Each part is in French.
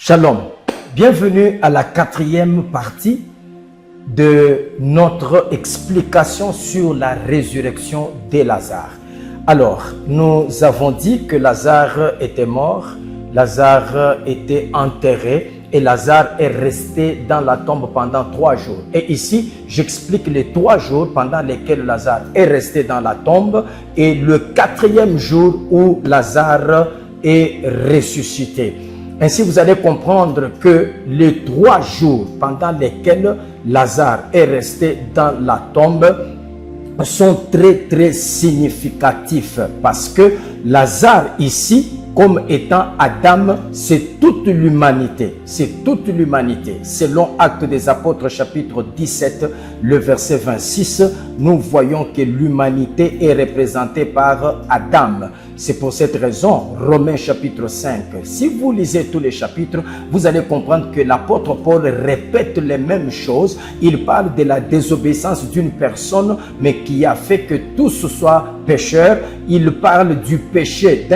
Shalom, bienvenue à la 4e partie de notre explication sur la résurrection de Lazare. Alors, nous avons dit que Lazare était mort, Lazare était enterré et Lazare est resté dans la tombe pendant 3 jours. Et ici, j'explique les 3 jours pendant lesquels Lazare est resté dans la tombe et le 4e jour où Lazare est ressuscité. Ainsi, vous allez comprendre que les 3 jours pendant lesquels Lazare est resté dans la tombe sont très significatifs parce que Lazare ici, comme étant Adam, c'est toute l'humanité. C'est toute l'humanité. Selon Actes des Apôtres chapitre 17, le verset 26, nous voyons que l'humanité est représentée par Adam. C'est pour cette raison, Romains chapitre 5, si vous lisez tous les chapitres, vous allez comprendre que l'apôtre Paul répète les mêmes choses. Il parle de la désobéissance d'une personne, mais qui a fait que tous soient pécheurs. Il parle du péché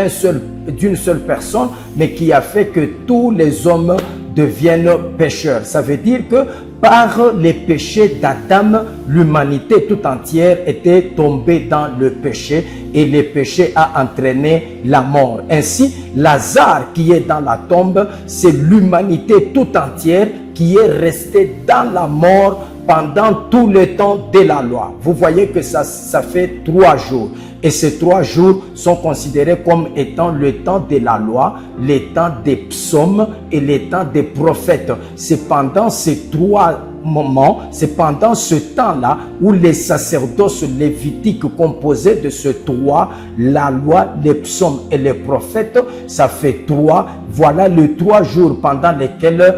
d'une seule personne, mais qui a fait que tous les hommes deviennent pécheurs. Ça veut dire que par les péchés d'Adam, l'humanité tout entière était tombée dans le péché et le péché a entraîné la mort. Ainsi, Lazare qui est dans la tombe, c'est l'humanité tout entière qui est restée dans la mort pendant tout le temps de la loi. Vous voyez que ça fait 3 jours. Et ces 3 jours sont considérés comme étant le temps de la loi, le temps des psaumes et le temps des prophètes. C'est pendant ces 3 moments, c'est pendant ce temps-là où les sacerdoces lévitiques composaient de ce 3, la loi, les psaumes et les prophètes, ça fait 3. Voilà les 3 jours pendant lesquels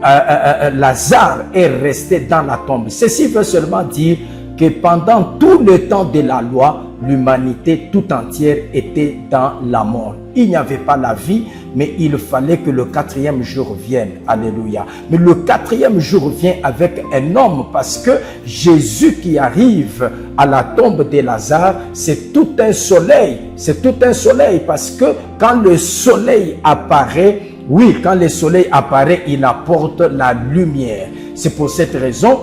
Lazare est resté dans la tombe. Ceci veut seulement dire que pendant tout le temps de la loi, l'humanité tout entière était dans la mort. Il n'y avait pas la vie, mais il fallait que le 4e jour vienne. Alléluia. Mais le 4e jour vient avec un homme parce que Jésus qui arrive à la tombe de Lazare, c'est tout un soleil. C'est tout un soleil parce que quand le soleil apparaît, oui, quand le soleil apparaît, il apporte la lumière. C'est pour cette raison,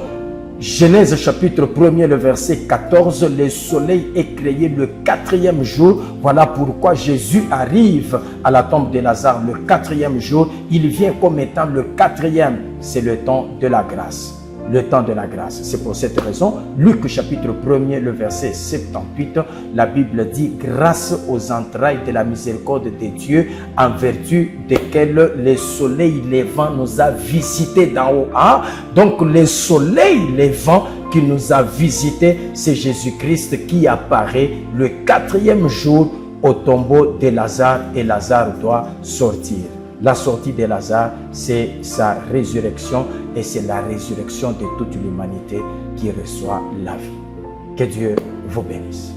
Genèse chapitre 1er, le verset 14, le soleil est créé le 4e jour. Voilà pourquoi Jésus arrive à la tombe de Lazare le 4e jour. Il vient comme étant le 4e, c'est le temps de la grâce. Le temps de la grâce. C'est pour cette raison, Luc chapitre 1er, le verset 78, la Bible dit « Grâce aux entrailles de la miséricorde de Dieu, en vertu desquelles le soleil levant nous a visités d'en haut. » Donc le soleil levant qui nous a visités, c'est Jésus-Christ qui apparaît le 4e jour au tombeau de Lazare et Lazare doit sortir. La sortie de Lazare, c'est sa résurrection et c'est la résurrection de toute l'humanité qui reçoit la vie. Que Dieu vous bénisse.